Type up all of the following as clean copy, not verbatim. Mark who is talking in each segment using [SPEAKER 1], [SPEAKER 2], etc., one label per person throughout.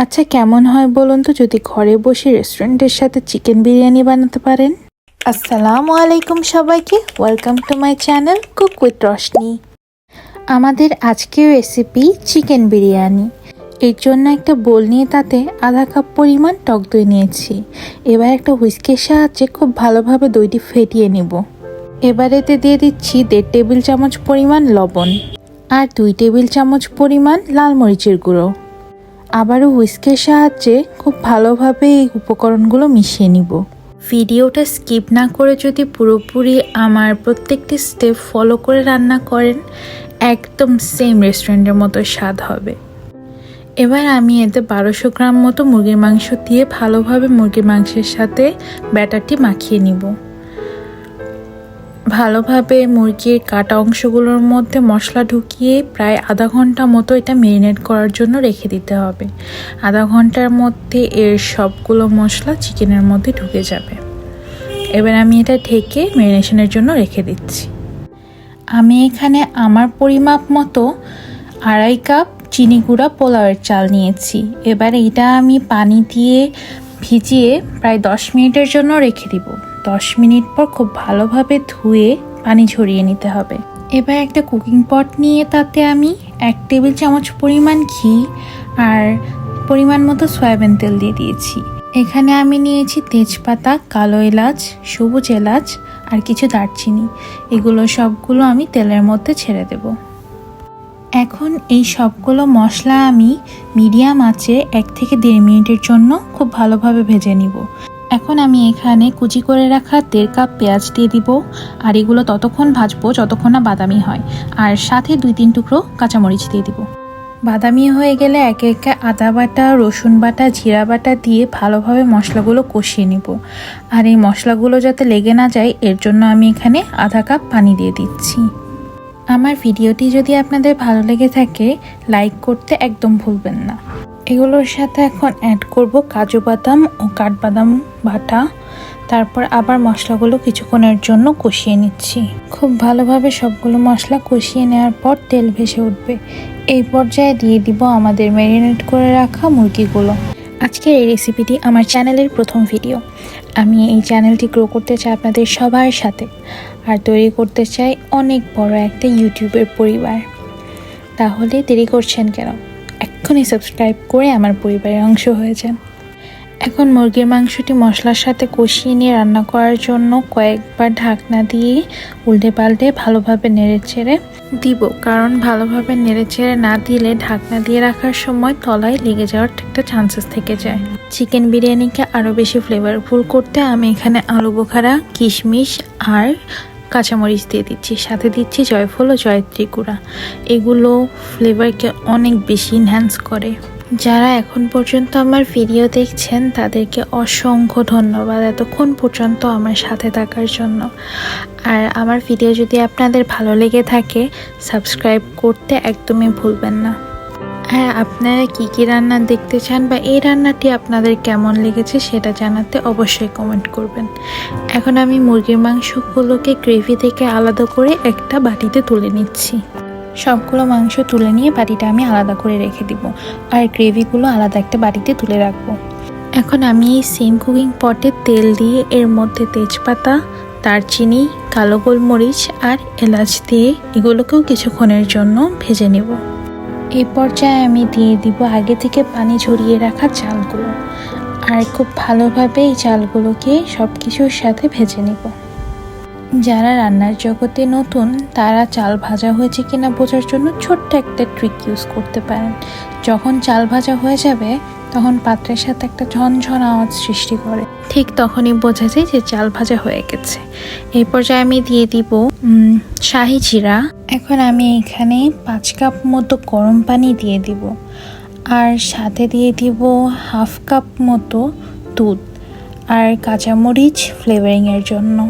[SPEAKER 1] আচ্ছা, কেমন হয় বলুন তো যদি ঘরে বসে রেস্টুরেন্টের সাথে চিকেন বিরিয়ানি বানাতে পারেন। আসসালামু আলাইকুম সবাইকে, welcome to my channel cook with Roshni. আমাদের আজকের রেসিপি চিকেন বিরিয়ানি। এর জন্য একটা বোল নিয়ে তাতে আধা কাপ পরিমাণ টক দই নিয়েছি। এবার একটা হুইস্কের সাহায্যে খুব ভালোভাবে দইটি ফেটিয়ে নিব। এবার এতে দিয়ে দিচ্ছি 1.5 টেবিল চামচ পরিমাণ লবণ আর 2 টেবিল চামচ পরিমাণ লাল মরিচের গুঁড়ো। আবারও হুইস্কের সাহায্যে খুব ভালোভাবে এই উপকরণগুলো মিশিয়ে নিব। ভিডিওটা স্কিপ না করে যদি পুরোপুরি আমার প্রত্যেকটি স্টেপ ফলো করে রান্না করেন, একদম সেম রেস্টুরেন্টের মতো স্বাদ হবে। এবার আমি এতে 1200 গ্রাম মতো মুরগির মাংস দিয়ে ভালোভাবে মুরগির মাংসের সাথে ব্যাটারটি মাখিয়ে নিব। ভালোভাবে মুরগির কাটা অংশগুলোর মধ্যে মশলা ঢুকিয়ে প্রায় আধা ঘন্টা মতো এটা ম্যারিনেট করার জন্য রেখে দিতে হবে। আধা ঘন্টার মধ্যে এর সবগুলো মশলা চিকেনের মধ্যে ঢুকে যাবে। এবার আমি এটা ঢেকে ম্যারিনেশনের জন্য রেখে দিচ্ছি। আমি এখানে আমার পরিমাপ মতো 2.5 কাপ চিনি গুঁড়া পোলাওয়ের চাল নিয়েছি। এবার এটা আমি পানি দিয়ে ভিজিয়ে প্রায় 10 মিনিটের জন্য রেখে দিব। 10 মিনিট পর খুব ভালোভাবে ধুয়ে পানি ঝরিয়ে নিতে হবে। এবার একটা কুকিং পট নিয়ে তাতে আমি 1 টেবিল চামচ পরিমাণ ঘি আর পরিমাণ মতো সয়াবিন তেল দিয়ে দিয়েছি। এখানে আমি নিয়েছি তেজপাতা, কালো এলাচ, সবুজ এলাচ আর কিছু দারচিনি। এগুলো সবগুলো আমি তেলের মধ্যে ছেড়ে দেব। এখন এই সবগুলো মশলা আমি মিডিয়াম আঁচে 1 থেকে 1.5 মিনিটের জন্য খুব ভালোভাবে ভেজে নিব। এখন আমি এখানে কুচি করে রাখা 1.5 কাপ পেঁয়াজ দিয়ে দিব। আর এগুলো ততক্ষণ ভাজবো যতক্ষণ না বাদামি হয়। আর সাথে 2-3 টুকরো কাঁচামরিচ দিয়ে দিব। বাদামি হয়ে গেলে একে একে আদা বাটা, রসুন বাটা, জিরা বাটা দিয়ে ভালোভাবে মশলাগুলো কষিয়ে নিব। আর এই মশলাগুলো যাতে লেগে না যায় এর জন্য আমি এখানে আধা কাপ পানি দিয়ে দিচ্ছি। আমার ভিডিওটি যদি আপনাদের ভালো লেগে থাকে লাইক করতে একদম ভুলবেন না। এগুলোর সাথে এখন অ্যাড করব কাজু বাদাম ও কাঠবাদাম বাটা। তারপর আবার মশলাগুলো কিছুক্ষণের জন্য কষিয়ে নিচ্ছি। খুব ভালোভাবে সবগুলো মশলা কষিয়ে নেওয়ার পর তেল ভেসে উঠবে। এই পর্যায়ে দিয়ে দিব আমাদের ম্যারিনেট করে রাখা মুরগিগুলো। আজকের এই রেসিপিটি আমার চ্যানেলের প্রথম ভিডিও। আমি এই চ্যানেলটি গ্রো করতে চাই আপনাদের সবার সাথে, আর তৈরি করতে চাই অনেক বড় একটা ইউটিউবের পরিবার। তাহলে দেরি করছেন কেন? এক্ষুনি সাবস্ক্রাইব করে আমার পরিবারের অংশ হয়ে যান। এখন মুরগির মাংসটি মশলার সাথে কষিয়ে নিয়ে রান্না করার জন্য কয়েকবার ঢাকনা দিয়ে উল্টে পাল্টে ভালোভাবে নেড়েচেড়ে দিব, কারণ ভালোভাবে নেড়েচেড়ে না দিলে ঢাকনা দিয়ে রাখার সময় তলায় লেগে যাওয়ার একটা চান্সেস থেকে যায়। চিকেন বিরিয়ানিকে আরও বেশি ফ্লেভারফুল করতে আমি এখানে আলু বোখারা, কিশমিশ আর কাঁচামরিচ দিয়ে দিচ্ছি। সাথে দিচ্ছি জয়ফল ও জয়ত্রী গুঁড়া। এগুলো ফ্লেভারকে অনেক বেশি এনহ্যান্স করে। যারা এখন পর্যন্ত আমার ভিডিও দেখছেন তাদেরকে অসংখ্য ধন্যবাদ এতক্ষণ পর্যন্ত আমার সাথে থাকার জন্য। আর আমার ভিডিও যদি আপনাদের ভালো লেগে থাকে সাবস্ক্রাইব করতে একদমই ভুলবেন না। হ্যাঁ, আপনারা কি কি রান্না দেখতে চান বা এই রান্নাটি আপনাদের কেমন লেগেছে সেটা জানাতে অবশ্যই কমেন্ট করবেন। এখন আমি মুরগির মাংসগুলোকে গ্রেভি থেকে আলাদা করে একটা বাটিতে তুলে নিচ্ছি। সবগুলো মাংস তুলে নিয়ে বাটিটা আমি আলাদা করে রেখে দিব, আর গ্রেভিগুলো আলাদা একটা বাটিতে তুলে রাখবো। এখন আমি এই সেম কুকিং পটে তেল দিয়ে এর মধ্যে তেজপাতা, দারচিনি, কালো গোলমরিচ আর এলাচ দিয়ে এগুলোকেও কিছুক্ষণের জন্য ভেজে নেব। এই পর্যায়ে আমি দিয়ে দিব আগে থেকে পানি ঝরিয়ে রাখা চালগুলো, আর খুব ভালোভাবে এই চালগুলোকে সব কিছুর সাথে ভেজে নেব। যারা রান্নার জগতে নতুন তারা চাল ভাজা হয়েছে কিনা বোঝার জন্য ছোট্ট একটা ট্রিক ইউজ করতে পারেন। যখন চাল ভাজা হয়ে যাবে তখন পাত্রের সাথে একটা ঝনঝন আওয়াজ সৃষ্টি করে, ঠিক তখনই বোঝা যায় যে চাল ভাজা হয়ে গেছে। এই পর্যায়ে আমি দিয়ে দিব শাহি জিরা। এখন আমি এখানে 5 কাপ মতো গরম পানি দিয়ে দিব, আর সাথে দিয়ে দিব 1/2 কাপ মতো দুধ আর কাঁচামরিচ ফ্লেভারিংয়ের জন্য।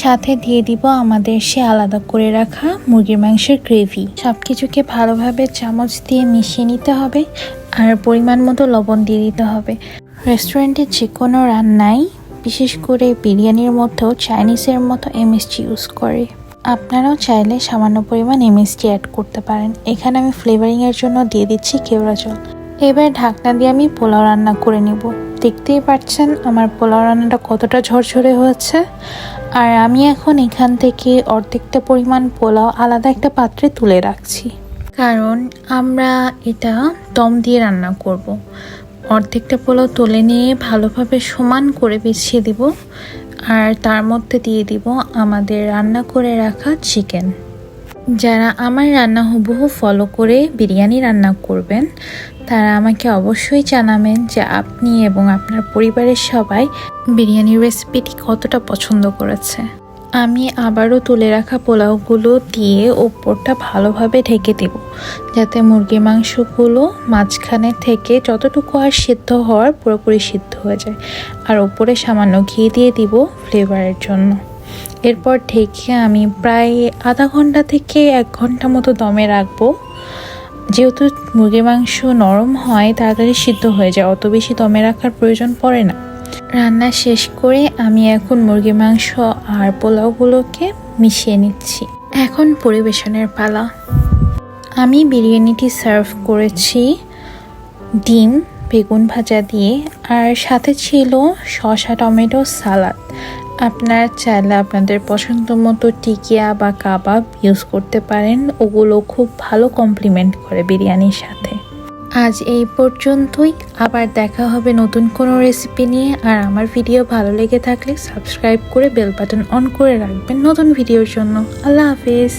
[SPEAKER 1] সাথে দিয়ে দিব আমাদের সে আলাদা করে রাখা মুরগির মাংসের গ্রেভি। সব কিছুকে ভালোভাবে চামচ দিয়ে মিশিয়ে নিতে হবে, আর পরিমাণ মতো লবণ দিয়ে দিতে হবে। রেস্টুরেন্টে যে কোনো রান্নায়, বিশেষ করে বিরিয়ানির মধ্যেও চাইনিজের মতো এমএসজি ইউজ করে। আপনারাও চাইলে সামান্য পরিমাণ এমএসজি অ্যাড করতে পারেন। এখানে আমি ফ্লেভারিংয়ের জন্য দিয়ে দিচ্ছি কেওড়া জল। এবার ঢাকনা দিয়ে আমি পোলাও রান্না করে নিব। দেখতেই পাচ্ছেন আমার পোলাও রান্নাটা কতটা ঝরঝরে হয়েছে। আর আমি এখন এখান থেকে অর্ধেকটা পরিমাণ পোলাও আলাদা একটা পাত্রে তুলে রাখছি, কারণ আমরা এটা দম দিয়ে রান্না করব। অর্ধেকটা পোলাও তুলে নিয়ে ভালোভাবে সমান করে বিছিয়ে দিব, আর তার মধ্যে দিয়ে দিব আমাদের রান্না করে রাখা চিকেন। যারা আমার রান্না হুবহু ফলো করে বিরিয়ানি রান্না করবেন তারা আমাকে অবশ্যই জানাবেন যে আপনি এবং আপনার পরিবারের সবাই বিরিয়ানির রেসিপিটি কতটা পছন্দ করেছে। আমি আবারও তুলে রাখা পোলাওগুলো দিয়ে ওপরটা ভালোভাবে ঢেকে দেব, যাতে মুরগির মাংসগুলো মাঝখানে থেকে যতটুকু আর সিদ্ধ হওয়ার পুরোপুরি সিদ্ধ হয়ে যায়। আর ওপরে সামান্য ঘি দিয়ে দিব ফ্লেভারের জন্য। এরপর ঢেকে আমি প্রায় আধা ঘন্টা থেকে 1 ঘন্টা মতো দমে রাখবো। যেহেতু মুরগির মাংস নরম হয়, তাড়াতাড়ি সিদ্ধ হয়ে যায়, অত বেশি দমে রাখার প্রয়োজন পড়ে না। রান্না শেষ করে আমি এখন মুরগির মাংস আর পোলাওগুলোকে মিশিয়ে নিচ্ছি। এখন পরিবেশনের পালা। আমি বিরিয়ানিটি সার্ভ করেছি ডিম বেগুন ভাজা দিয়ে, আর সাথে ছিল শসা টমেটো সালাদ। আপনারা চাইলে আপনাদের পছন্দ মতো টিকিয়া বা কাবাব ইউজ করতে পারেন, ওগুলো খুব ভালো কমপ্লিমেন্ট করে বিরিয়ানির সাথে। আজ এই পর্যন্তই, আবার দেখা হবে নতুন কোনো রেসিপি নিয়ে। আর আমার ভিডিও ভালো লেগে থাকলে সাবস্ক্রাইব করে বেল বাটন অন করে রাখবেন নতুন ভিডিওর জন্য। আল্লাহ হাফেজ।